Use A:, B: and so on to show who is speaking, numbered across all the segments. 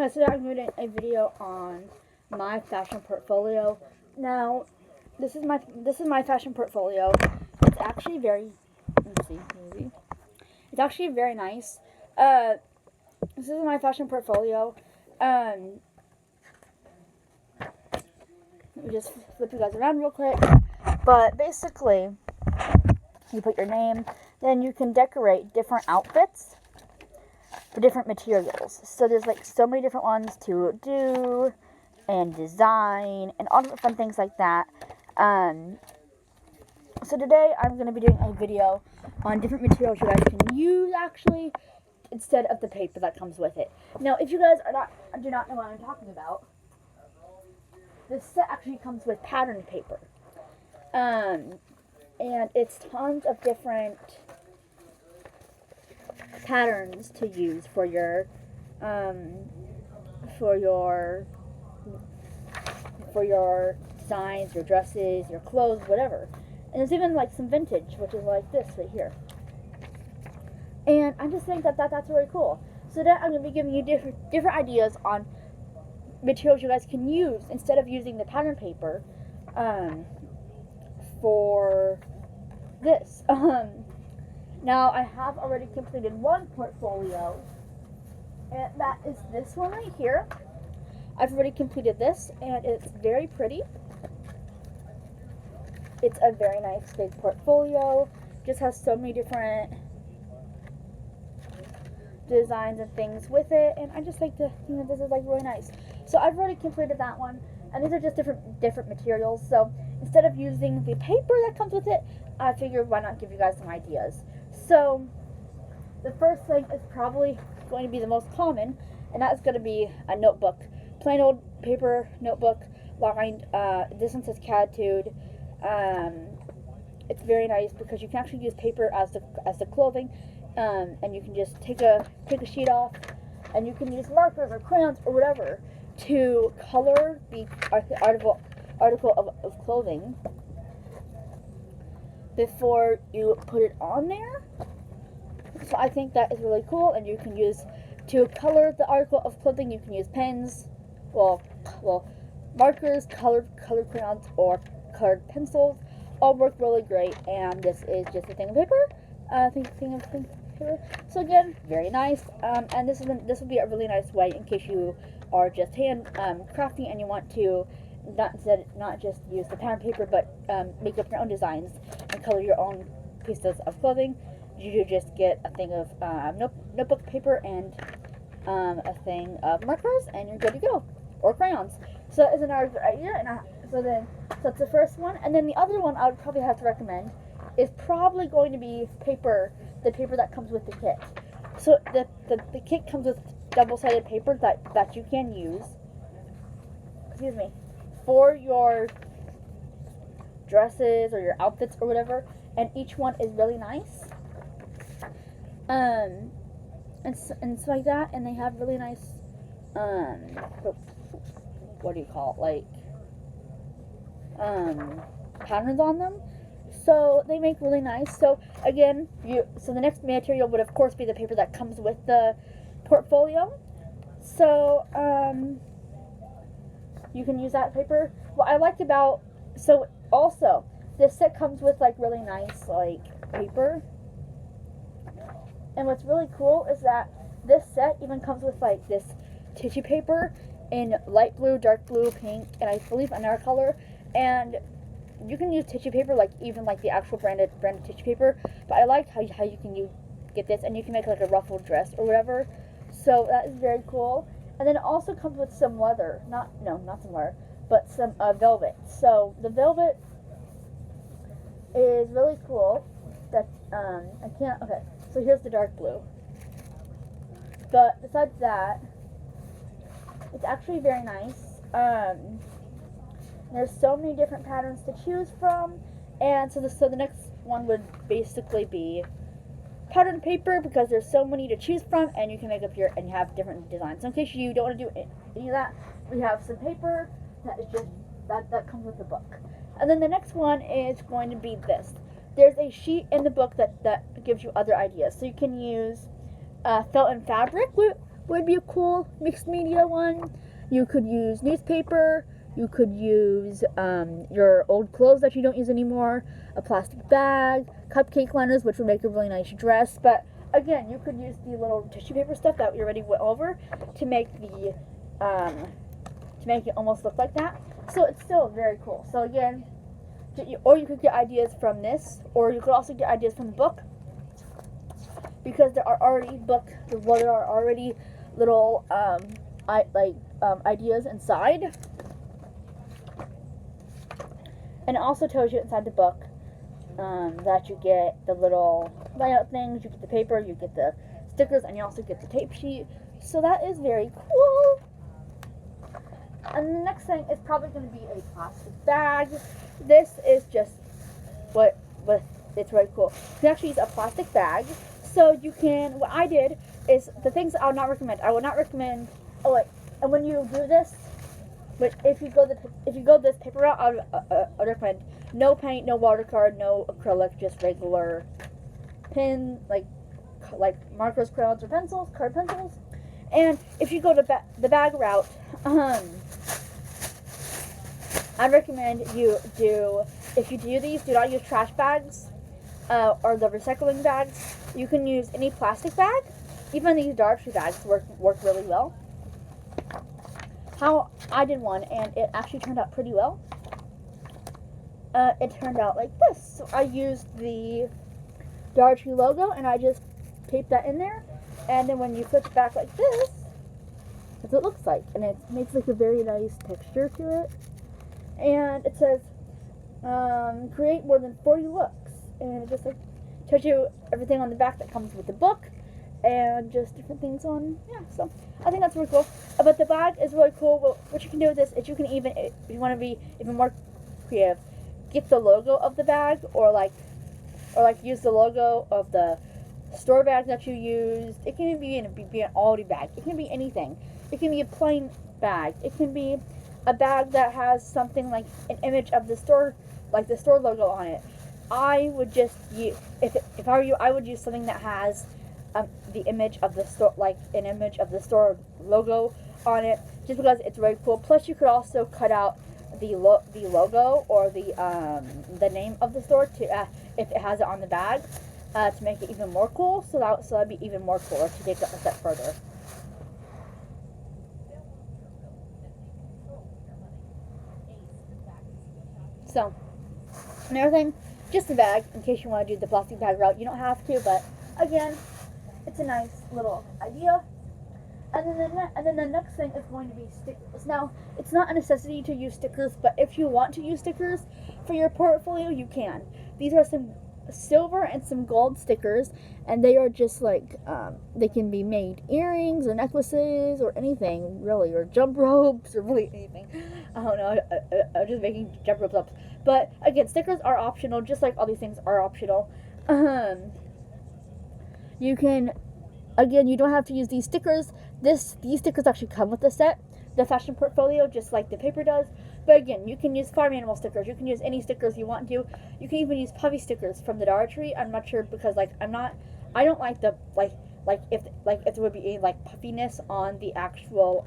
A: So I'm doing a video on my fashion portfolio. Now, this is my fashion portfolio. It's actually very, let's see, maybe. It's actually very nice. This is my fashion portfolio. Let me just flip you guys around real quick. But basically, you put your name, then you can decorate different outfits for different materials. So there's like so many different ones to do and design and all different fun things like that. So today I'm going to be doing a video on different materials you guys can use actually instead of the paper that comes with it. Now, if you guys do not know what I'm talking about, this set actually comes with pattern paper. And it's tons of different patterns to use for your designs, your dresses, your clothes, whatever. And there's even like some vintage, which is like this right here. And I just think that's really cool. So today I'm going to be giving you different ideas on materials you guys can use instead of using the pattern paper for this. Now, I have already completed one portfolio, and that is this one right here. I've already completed this, and it's very pretty. It's a very nice big portfolio. Just has so many different designs and things with it, and I just like to think that this is like really nice. So I've already completed that one, and these are just different materials. So instead of using the paper that comes with it, I figured why not give you guys some ideas. So the first thing is probably going to be the most common, and that's going to be a notebook. Plain old paper notebook, lined, this one says Catitude. It's very nice because you can actually use paper as the clothing, and you can just take a sheet off, and you can use markers or crayons or whatever to color the article of clothing before you put it on there. So I think that is really cool, and you can use to color the article of clothing. You can use pens, well, markers, colored crayons, or colored pencils. All work really great, and this is just a thing of paper. Thing of paper. So again, very nice. And this will be a really nice way in case you are just hand crafting and you want to not just use the pattern paper, but make up your own designs and color your own pieces of clothing. You just get a thing of notebook paper and a thing of markers, and you're good to go, or crayons. So that is another good idea. And so that's the first one, and then the other one I would probably have to recommend is probably going to be paper, the paper that comes with the kit. So the kit comes with double-sided paper that you can use, for your dresses or your outfits or whatever, and each one is really nice. And so like that, and they have really nice what do you call it, like patterns on them. So they make really nice. So again, so the next material would of course be the paper that comes with the portfolio. So you can use that paper. What I liked about, so also this set comes with like really nice like paper. And what's really cool is that this set even comes with like this tissue paper in light blue, dark blue, pink, and I believe another color. And you can use tissue paper, like even like the actual branded tissue paper. But I liked how you can get this, and you can make like a ruffled dress or whatever. So that is very cool. And then it also comes with some leather, not some leather, but some velvet. So the velvet is really cool. That okay. So here's the dark blue. But besides that, it's actually very nice. There's so many different patterns to choose from, and so the next one would basically be pattern paper, because there's so many to choose from, and you can make up and you have different designs. So in case you don't want to do any of that, we have some paper that is just that comes with the book. And then the next one is going to be this. There's a sheet in the book that gives you other ideas. So you can use felt and fabric, would be a cool mixed media one. You could use newspaper. You could use your old clothes that you don't use anymore, a plastic bag, cupcake liners, which would make a really nice dress. But again, you could use the little tissue paper stuff that we already went over to make the to make it almost look like that. So it's still very cool. So again, or you could get ideas from this, or you could also get ideas from the book, because there are already little ideas inside. And it also tells you inside the book that you get the little layout things, you get the paper, you get the stickers, and you also get the tape sheet. So that is very cool. And the next thing is probably going to be a plastic bag. This is just it's really cool. You can actually use a plastic bag. So you can, what I did is, the things I would not recommend. I would not recommend, and when you do this, but if you go this paper route, I would recommend no paint, no watercolor, no acrylic, just regular pen, like markers, crayons, or pencils, colored pencils. And if you go to the bag route, I'd recommend if you do these, do not use trash bags or the recycling bags. You can use any plastic bag. Even these Dartree bags work really well. How I did one, and it actually turned out pretty well. It turned out like this. So I used the Dartree logo, and I just taped that in there. And then when you flip it back like this, that's what it looks like. And it makes like a very nice texture to it. And it says, create more than 40 looks. And it just like tells you everything on the back that comes with the book, and just different things on, so I think that's really cool. But the bag is really cool. Well, what you can do with this is you can even, if you want to be even more creative, get the logo of the bag, or use the logo of the store bag that you used. It can be an Aldi bag. It can be anything. It can be a plain bag. It can be a bag that has something like an image of the store, like the store logo on it. I would just use, if I were you, I would use something that has the image of the store, like an image of the store logo on it, just because it's very cool. Plus, you could also cut out the logo or the name of the store to if it has it on the bag to make it even more cool. So that'd be even more cooler to take it a step further. So, another thing, just the bag, in case you want to do the plastic bag route. You don't have to, but again, it's a nice little idea. And then the next thing is going to be stickers. Now, it's not a necessity to use stickers, but if you want to use stickers for your portfolio, you can. These are some silver and some gold stickers, and they are just like, they can be made earrings or necklaces or anything, really, or jump ropes or really anything. I don't know, I'm just making jump ropes up. But again, stickers are optional, just like all these things are optional. You can, again, you don't have to use these stickers. These stickers actually come with the set, the fashion portfolio, just like the paper does. But again, you can use farm animal stickers. You can use any stickers you want to. You can even use puffy stickers from the Dollar Tree. I'm not sure, because I don't like the if there would be any puffiness on the actual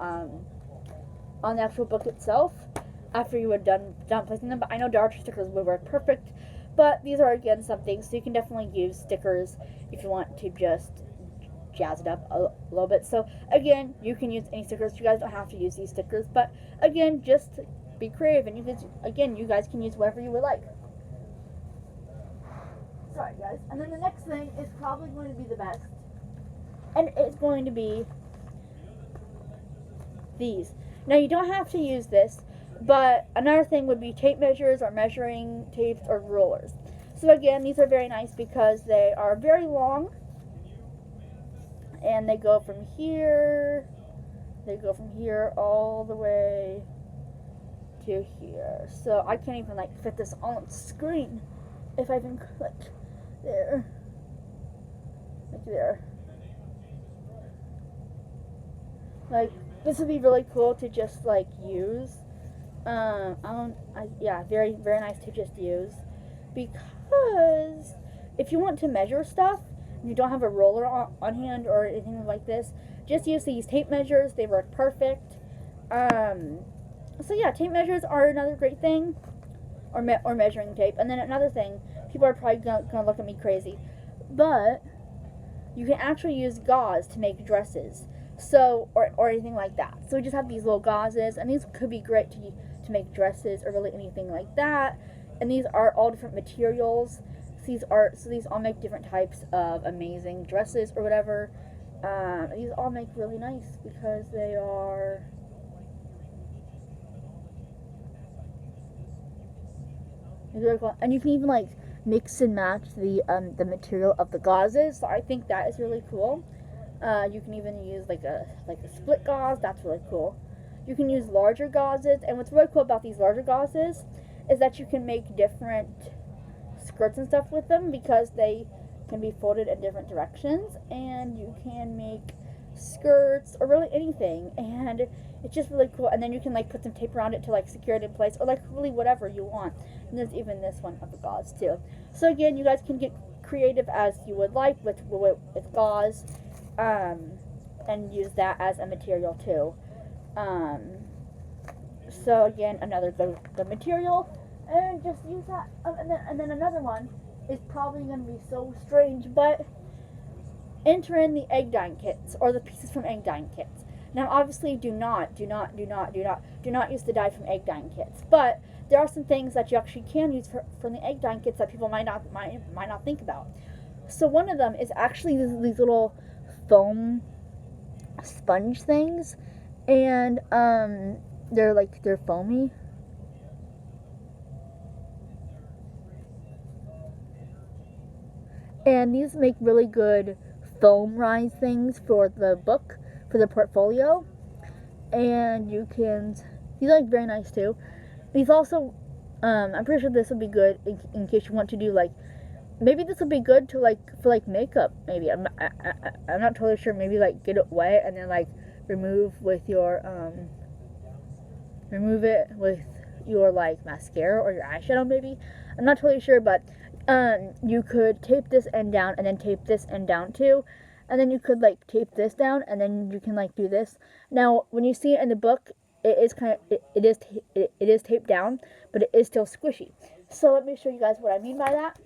A: book itself after you were done placing them. But I know Dollar Tree stickers would work perfect. But these are, again, some things, so you can definitely use stickers if you want to just jazz it up a little bit. So again, you can use any stickers. You guys don't have to use these stickers, but again, just be creative, and you guys can use whatever you would like. Sorry, guys. And then the next thing is probably going to be the best, and it's going to be these. Now, you don't have to use this, but another thing would be tape measures or measuring tapes or rulers. So again, these are very nice because they are very long, and they go from here all the way to here. So I can't even fit this on screen if I even click there. There. This would be really cool to just use. Very, very nice to just use, because if you want to measure stuff and you don't have a ruler on hand or anything like this, just use these tape measures. They work perfect. So yeah, tape measures are another great thing, or measuring tape. And then another thing, people are probably gonna look at me crazy, but you can actually use gauze to make dresses. So, or anything like that. So we just have these little gauzes, and these could be great to make dresses or really anything like that. And these are all different materials. So these all make different types of amazing dresses or whatever. These all make really nice because they are. Really cool. And you can even like mix and match the material of the gauzes. So I think that is really cool. You can even use like a split gauze. That's really cool. You can use larger gauzes, and what's really cool about these larger gauzes is that you can make different skirts and stuff with them because they can be folded in different directions, and you can make skirts or really anything, and it's just really cool. And then you can like put some tape around it to like secure it in place, or like really whatever you want. And there's even this one of the gauze too. So again, you guys can get creative as you would like with gauze, and use that as a material too. So again, another good material, and just use that. And then another one is probably going to be so strange, but enter in the egg dyeing kits or the pieces from egg dyeing kits. Now, obviously, do not use the dye from egg dyeing kits. But there are some things that you actually can use from the egg dyeing kits that people might not think about. So one of them is actually these little foam sponge things, and they're foamy. And these make really good foam rise things for the book, for the portfolio. And these are like very nice too. These also, I'm pretty sure this will be good in case you want to do like, maybe this will be good to like, for like makeup, maybe. I'm not totally sure. Maybe like get it wet and then like remove it with your like mascara or your eyeshadow maybe. I'm not totally sure, but you could tape this end down and then tape this end down too, and then you could like tape this down and then you can like do this. Now when you see it in the book, it is taped down, but it is still squishy. So let me show you guys what I mean by that.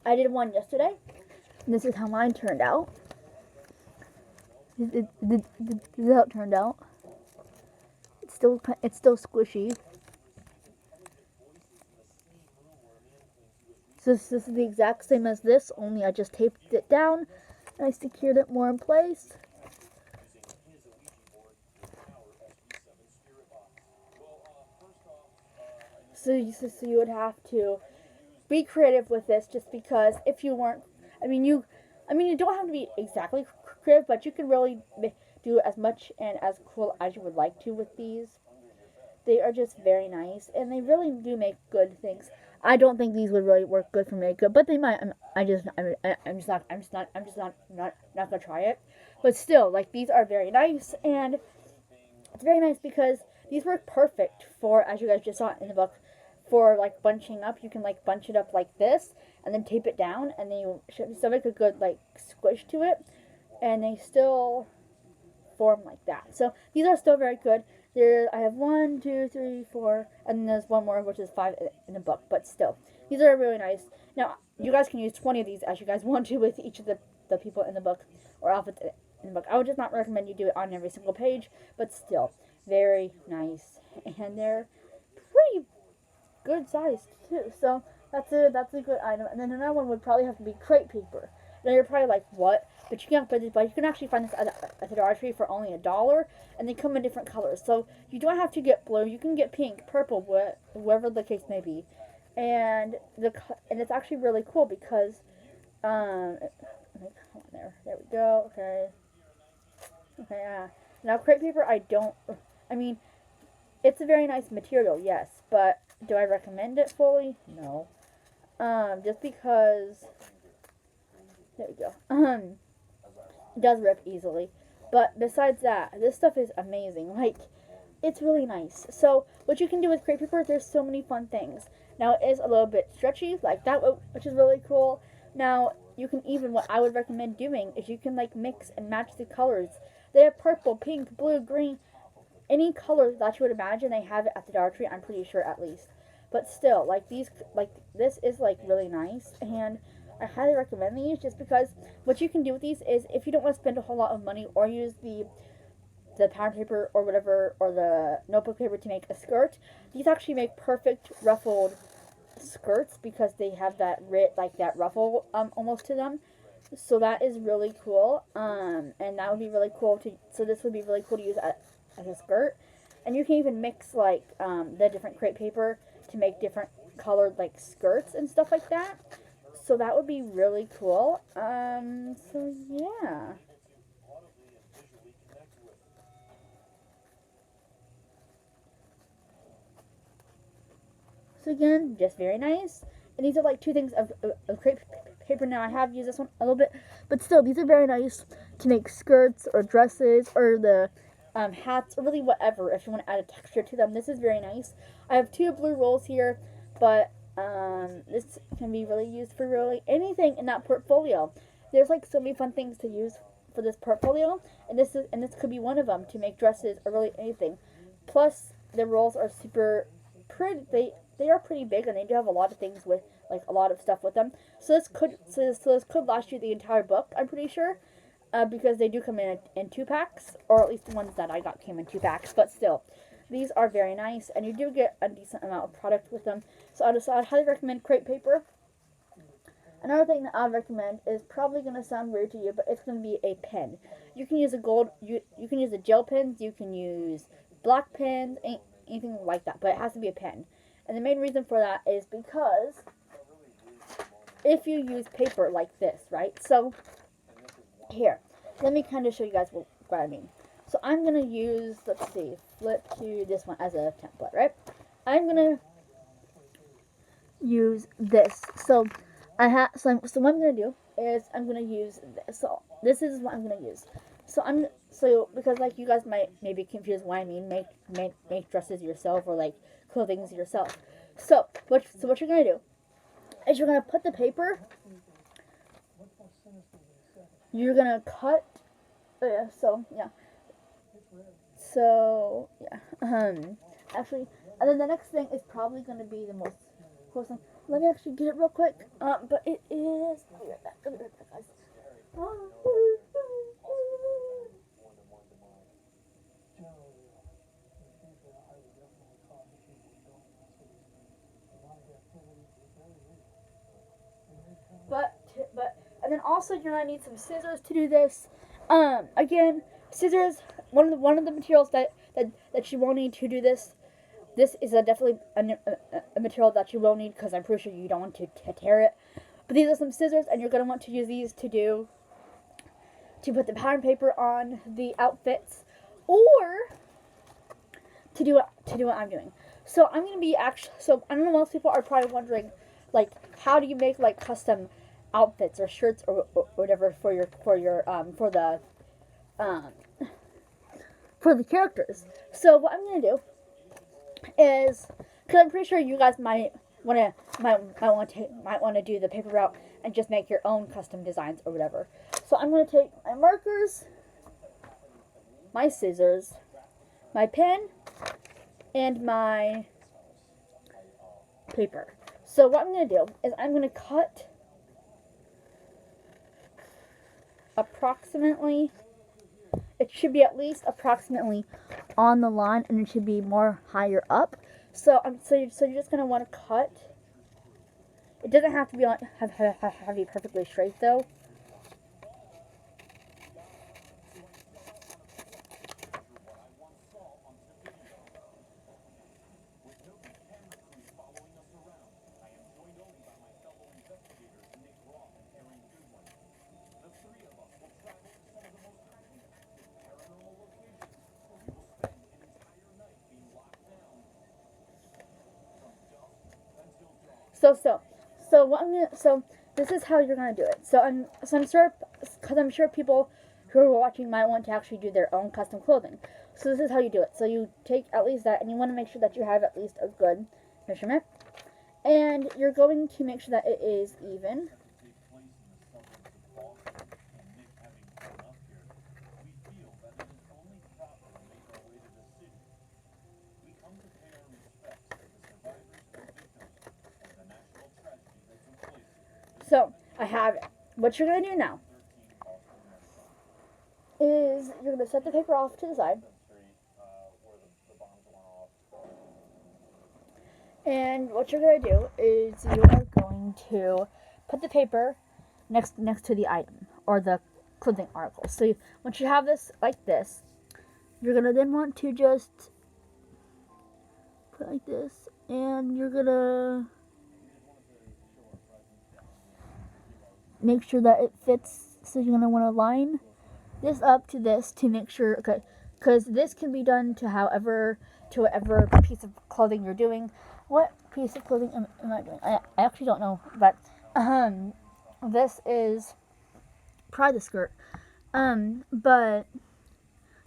A: I did one yesterday, and this is how mine turned out. This is how it turned out. It's still squishy. So this is the exact same as this, only I just taped it down and I secured it more in place. So you would have to be creative with this, just because if you weren't, you don't have to be exactly creative, but you can really do as much and as cool as you would like to with these. They are just very nice, and they really do make good things. I don't think these would really work good for makeup, but they might. I'm just not gonna try it. But still, like, these are very nice, and it's very nice because these work perfect for, as you guys just saw in the book, for like bunching up. You can like bunch it up like this, and then tape it down, and then you still make a good like squish to it, and they still form like that. So these are still very good. I have 1, 2, 3, 4, and then there's one more, which is 5 in the book, but still, these are really nice. Now, you guys can use 20 of these as you guys want to with each of the people in the book, or outfits in the book. I would just not recommend you do it on every single page, but still, very nice, and they're pretty good sized, too, so that's a good item. And then another one would probably have to be crepe paper. Now, you're probably like, what? But you can actually find this at the Dollar Tree for only $1, and they come in different colors. So you don't have to get blue. You can get pink, purple, whatever the case may be. And it's actually really cool because, come on there we go. Okay, now crepe paper, it's a very nice material, yes, but do I recommend it fully? No. Just because, there we go. It does rip easily. But besides that, this stuff is amazing. Like, it's really nice. So, what you can do with crepe paper, there's so many fun things. Now, it is a little bit stretchy, like that, which is really cool. Now, what I would recommend doing is you can like mix and match the colors. They have purple, pink, blue, green, any color that you would imagine. They have it at the Dollar Tree, I'm pretty sure, at least. But still, like these, like this is like really nice, and I highly recommend these just because what you can do with these is if you don't want to spend a whole lot of money or use the pattern paper or whatever, or the notebook paper to make a skirt, these actually make perfect ruffled skirts because they have that like that ruffle almost to them. So that is really cool. And that would be really cool to. So this would be really cool to use as a skirt. And you can even mix like the different crepe paper to make different colored like skirts and stuff like that. So that would be really cool. So yeah. So again, just very nice. And these are like two things of crepe paper. Now I have used this one a little bit, but still, these are very nice to make skirts or dresses or the hats or really whatever if you want to add a texture to them. This is very nice. I have two blue rolls here, but this can be really used for really anything in that portfolio. There's like so many fun things to use for this portfolio, and this could be one of them to make dresses or really anything. Plus, the rolls are super pretty. They are pretty big, and they do have a lot of things with like a lot of stuff with them. So this could last you the entire book, I'm pretty sure, because they do come in 2-packs, or at least the ones that I got came in 2-packs. But still, these are very nice, and you do get a decent amount of product with them. So I'd highly recommend crepe paper. Another thing that I'd recommend is probably going to sound weird to you, but it's going to be a pen. You can use you can use the gel pens, you can use black pens, anything like that, but it has to be a pen. And the main reason for that is because if you use paper like this, right? So here, let me kind of show you guys what I mean. So I'm going to use, let's see, flip to this one as a template, right? I'm going to use this. So what I'm going to do is I'm going to use this. So this is what I'm going to use. So because like you guys might maybe confuse what I mean, make dresses yourself or like clothing yourself. So what you're going to do is you're going to put the paper, you're going to cut, actually, and then the next thing is probably going to be the most close thing. Let me actually get it real quick, but it is, guys. And then also you're gonna need some scissors to do this. Again, scissors. One of the materials that you will need to do this. This is definitely a material that you will need because I'm pretty sure you don't want to tear it. But these are some scissors, and you're gonna want to use these to put the pattern paper on the outfits, or to do what I'm doing. So I'm gonna be So I don't know. Most people are probably wondering, like, how do you make like custom outfits or shirts or whatever for the characters. So what I'm gonna do is, because I'm pretty sure you guys might want to do the paper route and just make your own custom designs or whatever. So I'm gonna take my markers, my scissors, my pen, and my paper. So what I'm gonna do is I'm gonna cut approximately, it should be at least approximately on the line, and it should be more higher up. So you're just gonna want to cut. It doesn't have to be have to be perfectly straight though. So this is how you're gonna do it. I'm sure, because I'm sure people who are watching might want to actually do their own custom clothing. So this is how you do it. So you take at least that, and you want to make sure that you have at least a good measurement, and you're going to make sure that it is even. So I have it. What you're gonna do now is you're gonna set the paper off to the side, and what you're gonna do is you are going to put the paper next to the item or the clothing article. So once you have this like this, you're gonna then want to just put it like this, and you're gonna make sure that it fits. So you're gonna want to line this up to this to make sure, okay, because this can be done to whatever piece of clothing you're doing. What piece of clothing am I doing? I actually don't know, but this is probably the skirt. But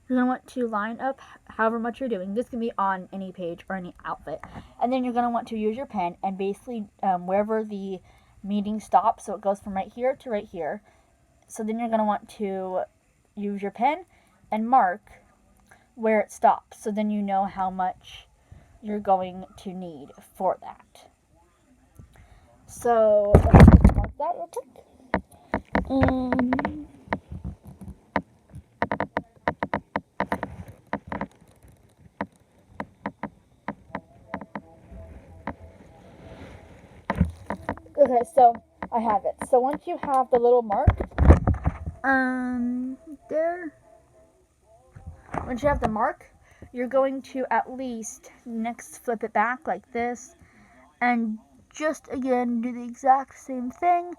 A: you're gonna want to line up however much you're doing. This can be on any page or any outfit, and then you're gonna want to use your pen and basically wherever the meeting stops, so it goes from right here to right here. So then you're gonna want to use your pen and mark where it stops, so then you know how much you're going to need for that. So let's just mark that real quick. Okay, so I have it. So once you have the little mark, there. Once you have the mark, you're going to at least next flip it back like this, and just again do the exact same thing,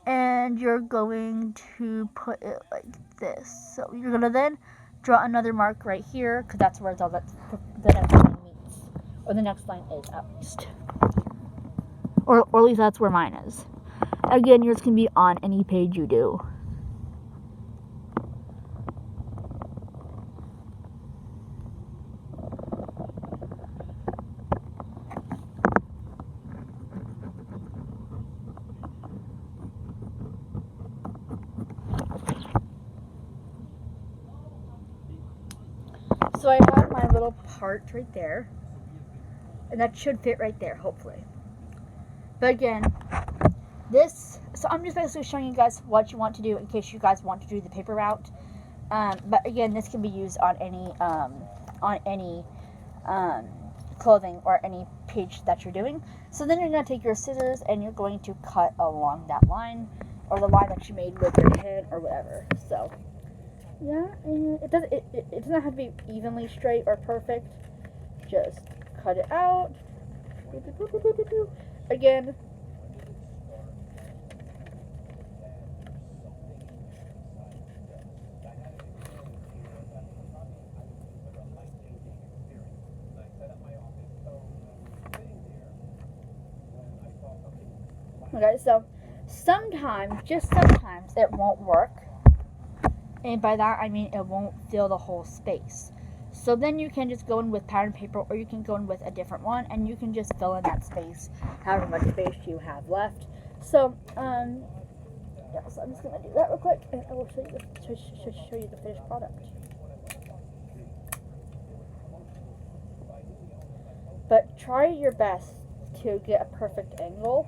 A: and you're going to put it like this. So you're gonna then draw another mark right here, because that's where the next line meets, or the next line is at least, or at least that's where mine is. Again, yours can be on any page you do. So I have my little part right there, and that should fit right there, hopefully. But again, so I'm just basically showing you guys what you want to do in case you guys want to do the paper route. But again, this can be used on any clothing or any page that you're doing. So then you're going to take your scissors and you're going to cut along that line, or the line that you made with your pen or whatever. So yeah, and it doesn't have to be evenly straight or perfect. Just cut it out. Again, okay, so just sometimes it won't work. And by that I mean it won't fill the whole space. So then you can just go in with pattern paper, or you can go in with a different one, and you can just fill in that space, however much space you have left. So, yeah, so I'm just going to do that real quick, and I will show you the finished product. But try your best to get a perfect angle.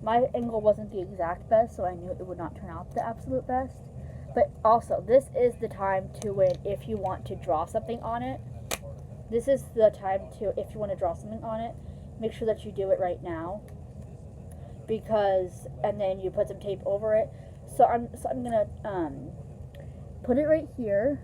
A: My angle wasn't the exact best, so I knew it would not turn out the absolute best. But also, this is the time to win if you want to draw something on it. This is the time to, if you want to draw something on it, make sure that you do it right now. And then you put some tape over it. So I'm gonna put it right here.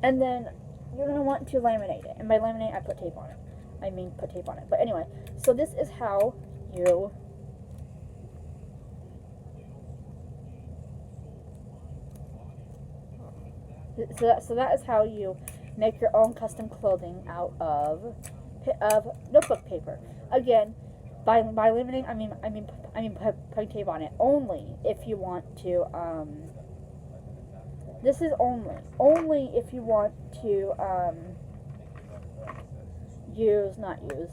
A: And then you're gonna want to laminate it. And by laminate, I put tape on it. I mean put tape on it. But anyway, so this is how you So that is how you make your own custom clothing out of notebook paper. Again, by laminating, I mean putting tape on it. Only if you want to. This is only if you want to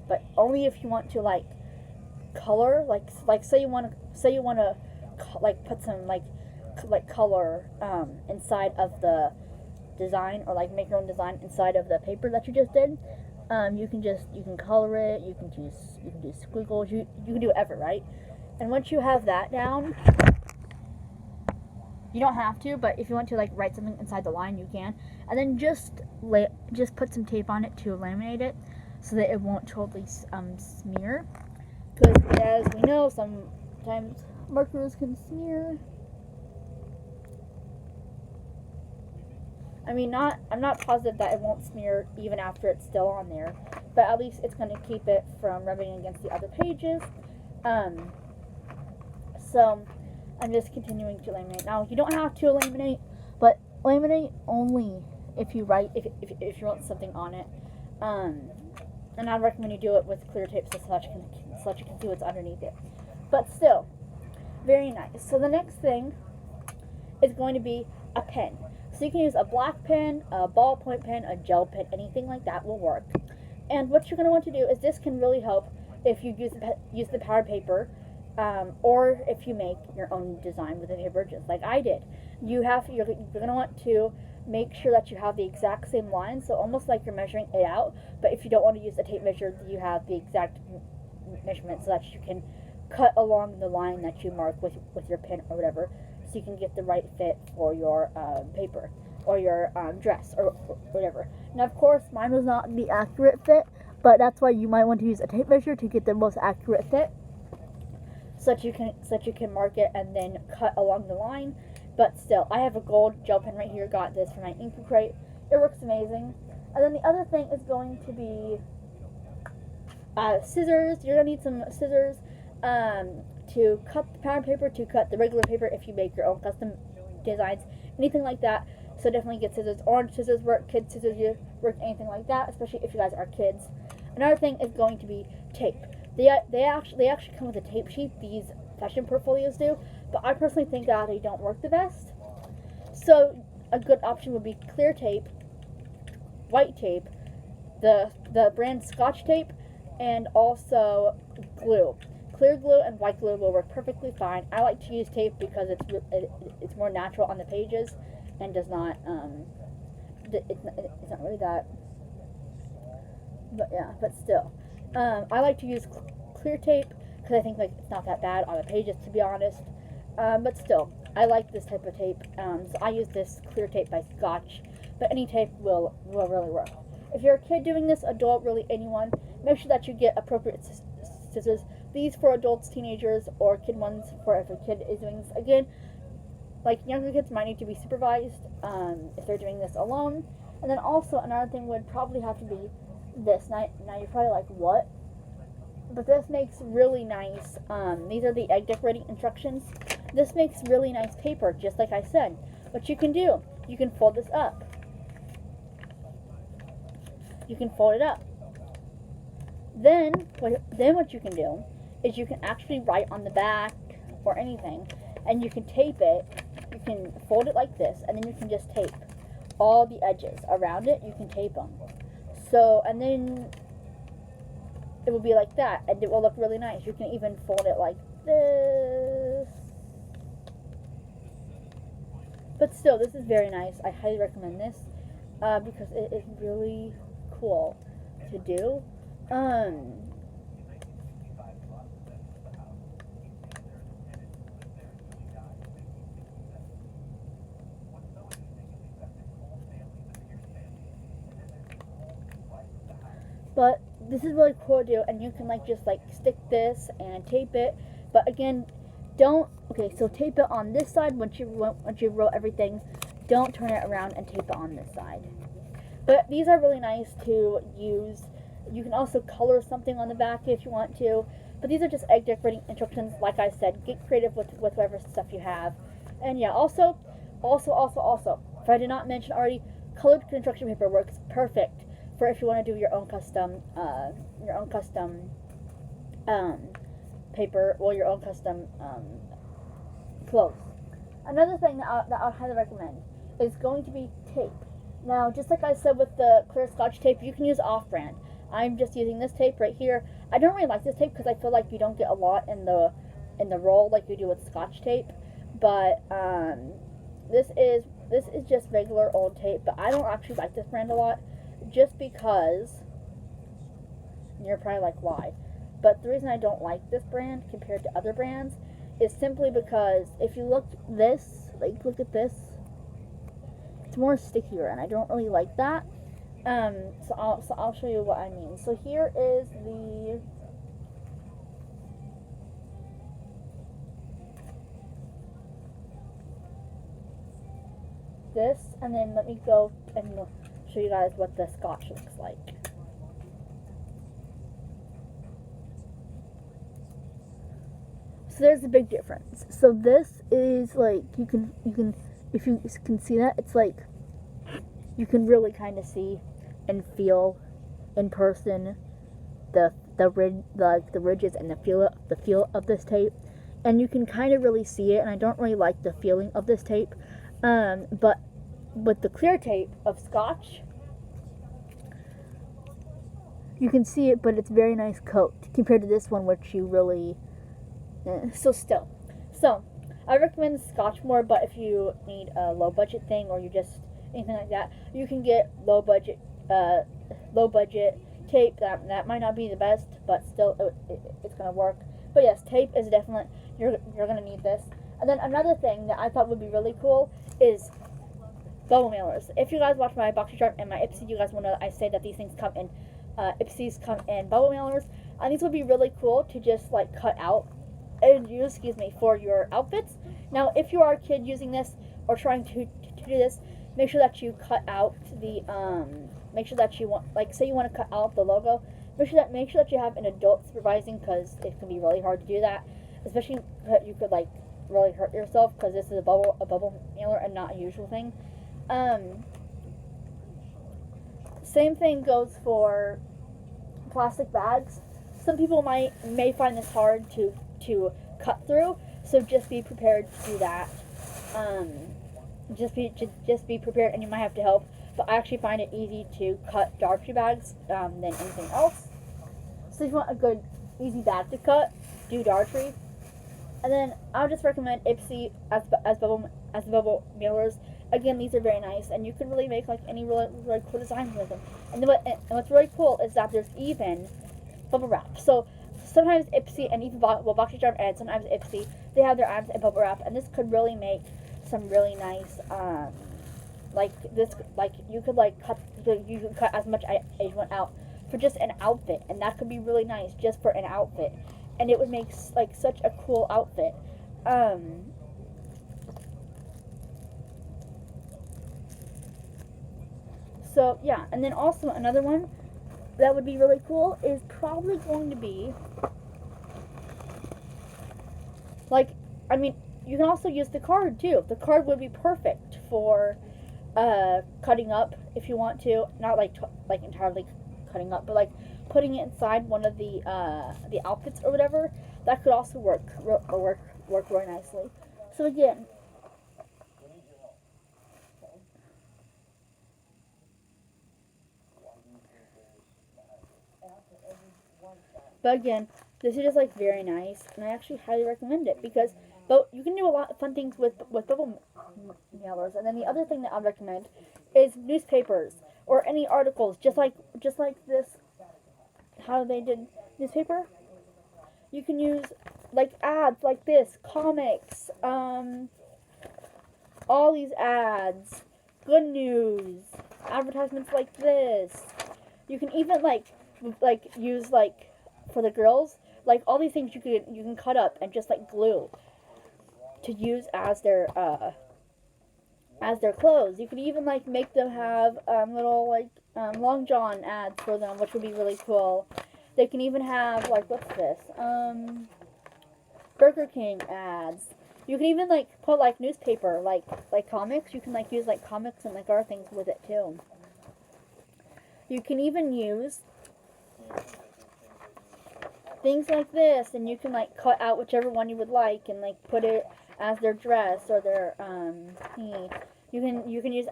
A: but only if you want to like color, like say you want to like put some like color inside of the design, or like make your own design inside of the paper that you just did. You can color it. You can do squiggles. You can do whatever, right? And once you have that down, you don't have to, but if you want to like write something inside the line, you can. And then just put some tape on it to laminate it, so that it won't totally smear. Because as we know, sometimes markers can smear. I mean, I'm not positive that it won't smear even after it's still on there, but at least it's going to keep it from rubbing against the other pages. So I'm just continuing to laminate. Now, you don't have to laminate, but laminate only if you if you want something on it. And I'd recommend you do it with clear tape so that you can see what's underneath it. But still, very nice. So the next thing is going to be a pen. So you can use a black pen, a ballpoint pen, a gel pen, anything like that will work. And what you're going to want to do is this can really help if you use the powder paper, or if you make your own design with the paper, just like I did. You're going to want to make sure that you have the exact same line, so almost like you're measuring it out. But if you don't want to use the tape measure, you have the exact measurement so that you can cut along the line that you mark with your pen or whatever, so you can get the right fit for your paper or your dress or whatever. Now, of course, mine was not the accurate fit, but that's why you might want to use a tape measure to get the most accurate fit, so that you can mark it and then cut along the line. But still, I have a gold gel pen right here. Got this from my ink crate. It works amazing. And then the other thing is going to be scissors. You're gonna need some scissors to cut the pattern paper, to cut the regular paper if you make your own custom designs, anything like that. So definitely get scissors. Orange scissors work, kid scissors work, anything like that, especially if you guys are kids. Another thing is going to be tape. They actually come with a tape sheet. These fashion portfolios do, but I personally think that they don't work the best. So a good option would be clear tape, white tape, the brand Scotch tape, and also glue. Clear glue and white glue will work perfectly fine. I like to use tape because it's more natural on the pages and does not it's not really that. But yeah, but still, I like to use clear tape because I think like it's not that bad on the pages, to be honest. But still, I like this type of tape. So I use this clear tape by Scotch, but any tape will really work. If you're a kid doing this, adult, really anyone, make sure that you get appropriate scissors. These for adults, teenagers, or kid ones for if a kid is doing this. Again, like younger kids might need to be supervised if they're doing this alone. And then also another thing would probably have to be this. Now you're probably like, what? But this makes really nice, these are the egg decorating instructions. This makes really nice paper, just like I said. What you can do, you can fold this up. You can fold it up. Then what you can do is you can actually write on the back or anything, and you can tape it. You can fold it like this, and then you can just tape all the edges around it. You can tape them. So, and then it will be like that, and it will look really nice. You can even fold it like this. But still, this is very nice. I highly recommend this because it is really cool to do. But this is really cool to do, and you can like just like stick this and tape it. But again, so tape it on this side once you wrote everything. Don't turn it around and tape it on this side. But these are really nice to use. You can also color something on the back if you want to. But these are just egg decorating instructions. Like I said, get creative with whatever stuff you have. And yeah, also, if I did not mention already, colored construction paper works perfect for if you want to do your own custom paper or your own custom clothes. Another thing that I would highly recommend is going to be tape. Now, just like I said with the clear Scotch tape, you can use off-brand. I'm just using this tape right here. I don't really like this tape because I feel like you don't get a lot in the roll like you do with Scotch tape. But this is just regular old tape. But I don't actually like this brand a lot, just because And you're probably like, why? But the reason I don't like this brand compared to other brands is simply because if you look look at this, it's more stickier, and I don't really like that. So I'll show you what I mean. So here is this, and then let me go and show you guys what the Scotch looks like. So there's a big difference. So this is like you can if you can see that, it's like you can really kind of see and feel in person the ridges and the feel of this tape, and you can kind of really see it. And I don't really like the feeling of this tape, but with the clear tape of Scotch, you can see it, but it's very nice coat compared to this one, which you really so I recommend Scotch more. But if you need a low budget thing, or you just anything like that, you can get low budget tape. That might not be the best, but still it's gonna work. But yes, tape is definitely you're gonna need this. And then another thing that I thought would be really cool is bubble mailers. If you guys watch my Boxy Charm and my Ipsy, you guys will know that I say that these things come in Ipsies come in bubble mailers. And these would be really cool to just like cut out and use, for your outfits. Now, if you are a kid using this or trying to do this, make sure that you cut out make sure that you want, like, say you want to cut out the logo, make sure that you have an adult supervising, because it can be really hard to do that, especially you could like really hurt yourself, because this is a bubble mailer and not a usual thing. Same thing goes for plastic bags. Some people may find this hard to cut through, so just be prepared to do that. Just be prepared, and you might have to help. But I actually find it easy to cut Dartree bags than anything else. So if you want a good, easy bag to cut, do Dartree. And then I would just recommend Ipsy as bubble mailers. Again, these are very nice, and you can really make like any really cool designs with them. And what's really cool is that there's even bubble wrap. So sometimes Ipsy and even Boxy Charm and sometimes Ipsy, they have their items in bubble wrap, and this could really make some really nice you could cut as much as you want out for just an outfit, and that could be really nice just for an outfit, and it would make like such a cool outfit. So yeah, and then also another one that would be really cool is probably going to be you can also use the card too. The card would be perfect for cutting up if you want to, not like entirely cutting up, but like putting it inside one of the outfits or whatever. That could also work really nicely. So again, this is just like very nice, and I actually highly recommend it because you can do a lot of fun things with bubble mailers. And then the other thing that I'd recommend is newspapers or any articles, just like this. How they did newspaper? You can use like ads like this, comics, all these ads, good news, advertisements like this. You can even use for the girls, like all these things you can cut up and just like glue to use as their clothes. You could even like make them have little Long John ads for them, which would be really cool. They can even have what's this? Burger King ads. You can even put newspaper, like comics. You can use comics and other things with it too. You can even use things like this, and you can cut out whichever one you would like and put it as their dress or their you can use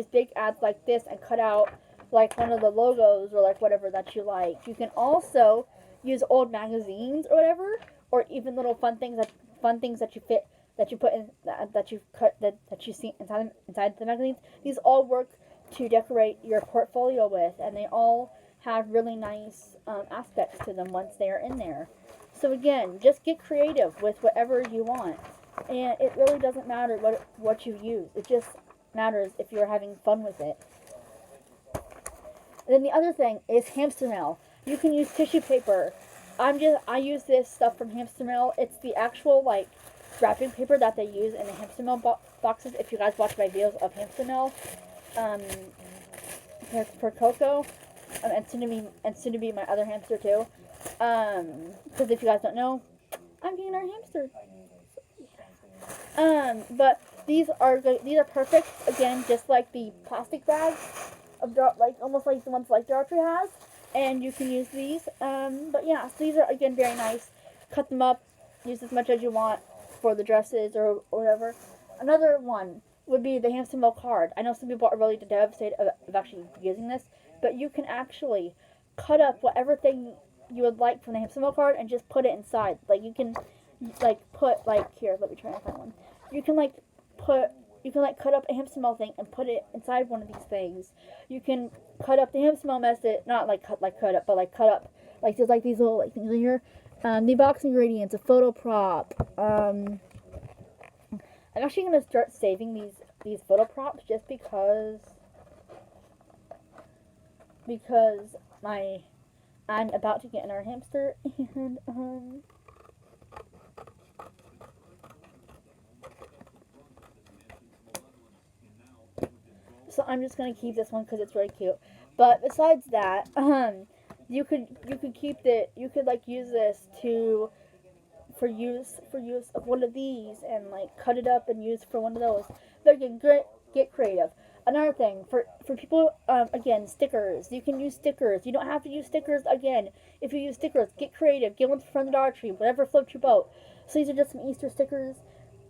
A: big ads like this and cut out one of the logos or whatever that you like. You can also use old magazines or whatever, or even little fun things that you put in that you see inside the magazines. These all work to decorate your portfolio with, and they all have really nice aspects to them once they are in there. So again, just get creative with whatever you want. And it really doesn't matter what you use. It just matters if you're having fun with it. And then the other thing is hamster mail. You can use tissue paper. I use this stuff from hamster mail. It's the actual like wrapping paper that they use in the hamster mail boxes. If you guys watch my videos of hamster mail, for Coco, and soon to be my other hamster too. Because if you guys don't know, I'm getting our hamster. But these are perfect. Again, just like the plastic bags of like almost like the ones like Dollar Tree has, and you can use these. But yeah, so these are again very nice. Cut them up, use as much as you want for the dresses or whatever. Another one would be the hamster mail card. I know some people are really devastated of actually using this, but you can actually cut up whatever thing you would like from the hamster mail card and just put it inside. Like you can like put like here, let me try and find one. You can cut up a hamster mail thing and put it inside one of these things. You can cut up the hamster mail message, not like cut up, but like cut up like there's like these little like things in here. The box ingredients, a photo prop. I'm actually gonna start saving these photo props just because I'm about to get in our hamster and so I'm just gonna keep this one because it's really cute. But besides that, you could keep it. You could like use this for use of one of these and like cut it up and use for one of those. But again, get creative. Another thing for people, again, stickers. You can use stickers. You don't have to use stickers again. If you use stickers, get creative. Get one from the Dollar Tree, whatever floats your boat. So these are just some Easter stickers.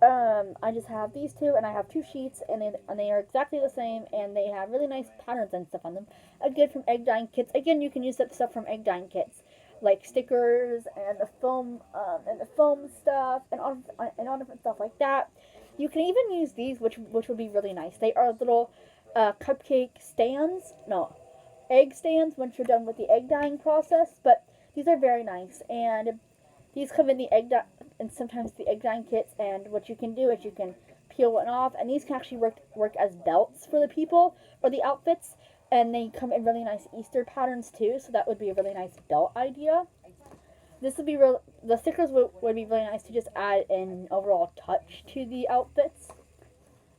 A: I just have these two, and I have two sheets, and they are exactly the same, and they have really nice patterns and stuff on them. Again, from egg dyeing kits. Again, you can use that stuff from egg dyeing kits, like stickers and the foam stuff, and all different stuff like that. You can even use these, which would be really nice. They are little cupcake stands, no, egg stands once you're done with the egg dyeing process. But these are very nice, and these come in the and sometimes the egg dyeing kits. And what you can do is you can peel one off, and these can actually work as belts for the people or the outfits. And they come in really nice Easter patterns too, so that would be a really nice belt idea. This would be the stickers would be really nice to just add an overall touch to the outfits.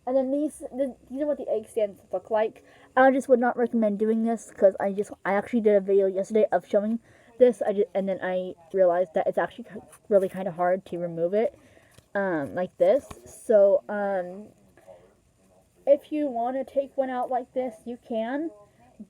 A: And then these are what the egg stands look like. I just would not recommend doing this because I actually did a video yesterday of showing this. And then I realized that it's actually really kind of hard to remove it, like this. So if you want to take one out like this, you can.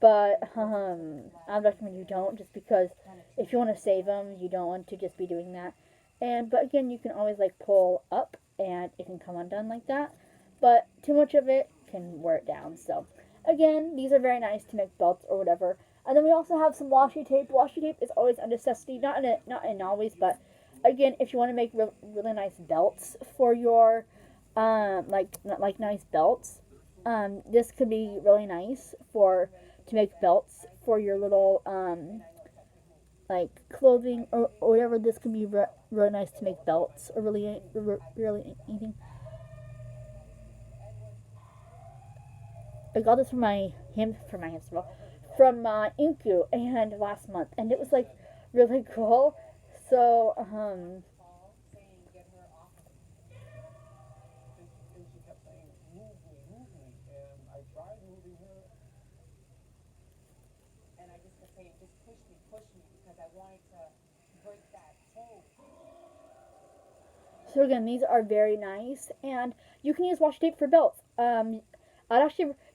A: But I recommend you don't, just because if you want to save them, you don't want to just be doing that. But again, you can always like pull up and it can come undone like that. But too much of it can wear it down. So again, these are very nice to make belts or whatever. And then we also have some washi tape. Washi tape is always a necessity, not in always, but again, if you want to make really nice belts for your like nice belts, this could be really nice to make belts for your little like clothing or whatever. This could be really nice to make belts or really anything. I got this from my hamster from Inku and last month, and it was like really cool. So So again, these are very nice, and you can use washi tape for belts.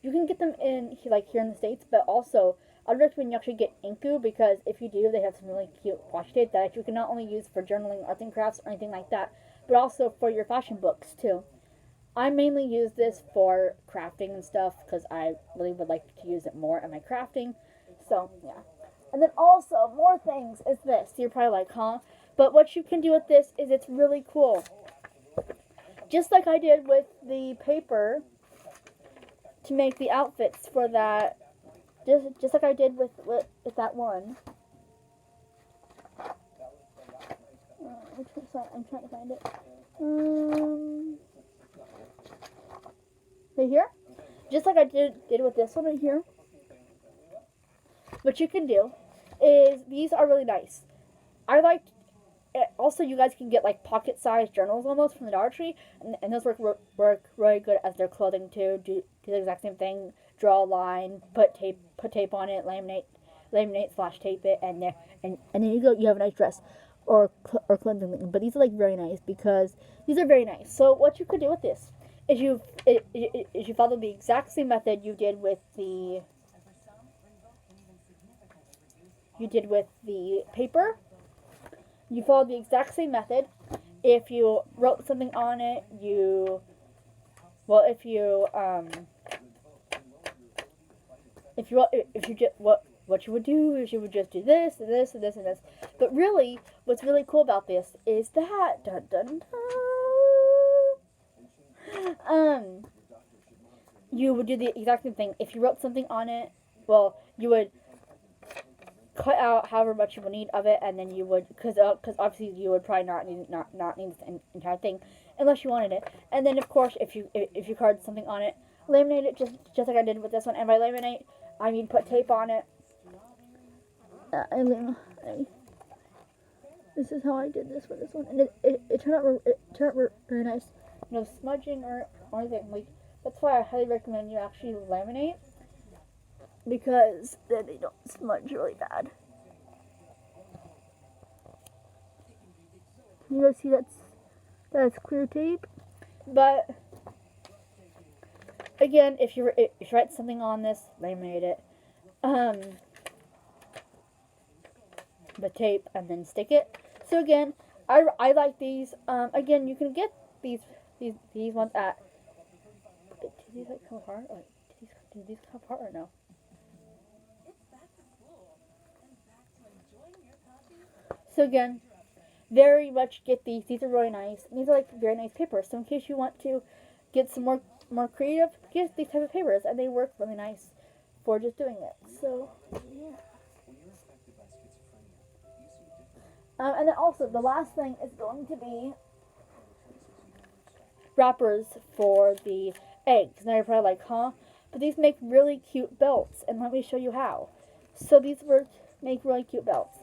A: You can get them in like here in the States, but also I'd recommend you actually get Inku, because if you do, they have some really cute washi tape that you can not only use for journaling, arts and crafts, or anything like that, but also for your fashion books too. I mainly use this for crafting and stuff because I really would like to use it more in my crafting. So yeah. And then also, more things is this. You're probably like, huh? But what you can do with this is it's really cool. Just like I did with the paper to make the outfits for that just like I did with that one. I'm trying to find it. Right here, just like I did with this one right here. What you can do is, these are really nice. I like. Also, you guys can get like pocket-sized journals almost from the Dollar Tree, and those work really good as their clothing too. Do the exact same thing. Draw a line, put tape on it, laminate/tape it, and then you go. You have a nice dress or clothing thing. But these are like very nice because these are very nice. So what you could do with this is you follow the exact same method you did with the paper. You follow the exact same method. If you wrote something on it, what you would do is you would just do this and this and this and this. But really, what's really cool about this is that you would do the exact same thing. If you wrote something on it, well, you would cut out however much you would need of it, and then you would, because obviously you would probably not need the entire thing unless you wanted it. And then of course, if you card something on it, laminate it just like I did with this one. And by laminate, I mean put tape on it. This is how I did this with this one, and it turned out very nice. No smudging or anything. Like, that's why I highly recommend you actually laminate, because then they don't smudge really bad. You guys see that's clear tape? But again, if you write something on this, laminate it. The tape and then stick it. So again, I like these. Again, you can get these ones at. Do these like come apart? Or do these come apart or no? So again, very much get these. These are really nice. These are like very nice papers. So in case you want to get some more creative, get these type of papers, and they work really nice for just doing it. So yeah. And then also, the last thing is going to be wrappers for the eggs. Now you're probably like, huh? But these make really cute belts, and let me show you how. So these make really cute belts.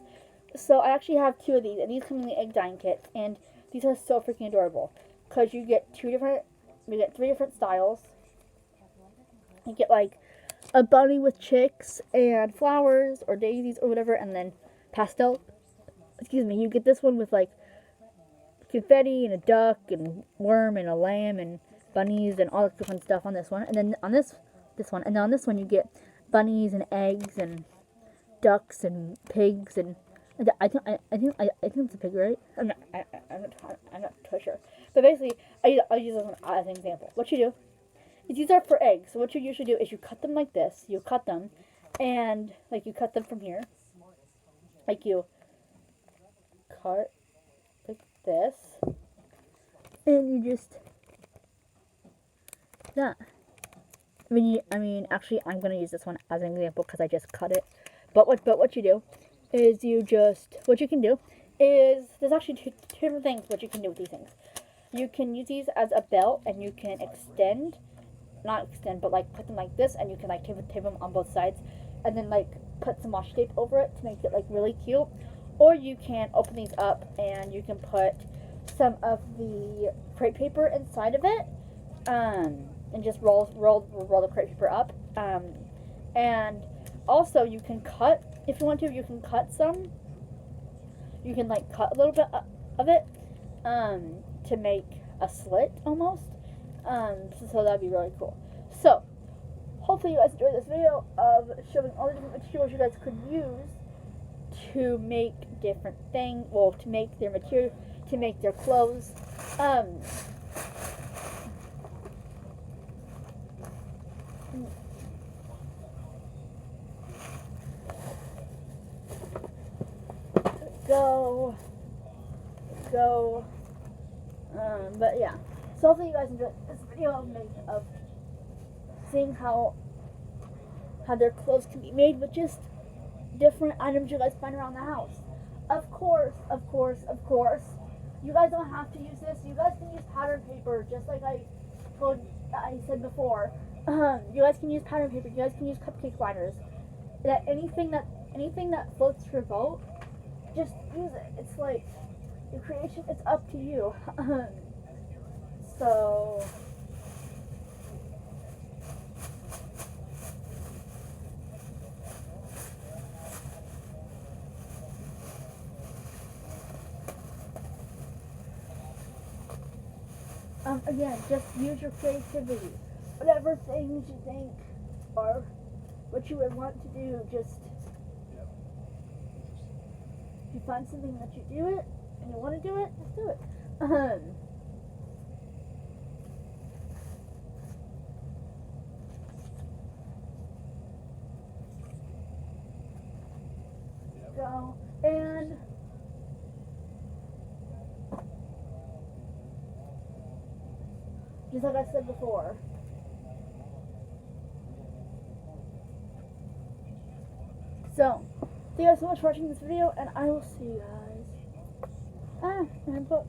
A: So I actually have two of these, and these come in the egg dyeing kit, and these are so freaking adorable. Because you get three different styles. You get like a bunny with chicks and flowers or daisies or whatever, and then pastel. Excuse me, you get this one with like confetti and a duck and worm and a lamb and bunnies and all that good fun stuff on this one. And then on this one, and then on this one you get bunnies and eggs and ducks and pigs and I think it's a pig, right? I'm not too sure. But basically, I'll use this one as an example. What you do is, these are for eggs. So what you usually do is you cut them like this. You cut them, and like you cut them from here. Like you cut like this, and you just that. Actually, I'm gonna use this one as an example because I just cut it. But what you do is what you can do is, there's actually two different things what you can do with these things. You can use these as a belt, and you can not extend, but like put them like this, and you can like tape them on both sides, and then like put some washi tape over it to make it like really cute. Or you can open these up, and you can put some of the crepe paper inside of it, and just roll the crepe paper up. And also you can cut, if you want to, you can cut some. You can like cut a little bit of it to make a slit almost. So that'd be really cool. So hopefully you guys enjoyed this video of showing all the different materials you guys could use to make different things. Well, to make their material, to make their clothes. Go. But yeah. So hopefully you guys enjoyed this video of seeing how how their clothes can be made with just different items you guys find around the house. Of course, of course, of course, you guys don't have to use this. You guys can use pattern paper, just like I said before. You guys can use pattern paper. You guys can use cupcake liners. That anything that floats your boat, just use it. It's like your creation. It's up to you. So. Again, just use your creativity. Whatever things you think are what you would want to do, just if you find something that you do it and you want to do it, just do it. So, and just like I said before, so thank you guys so much for watching this video, and I will see you guys. And book.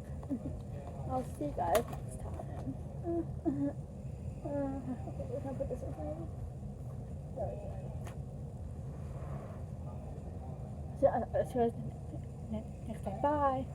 A: I'll see you guys next time. Okay, can I put this in front of you? There we go. See you guys next time. Bye.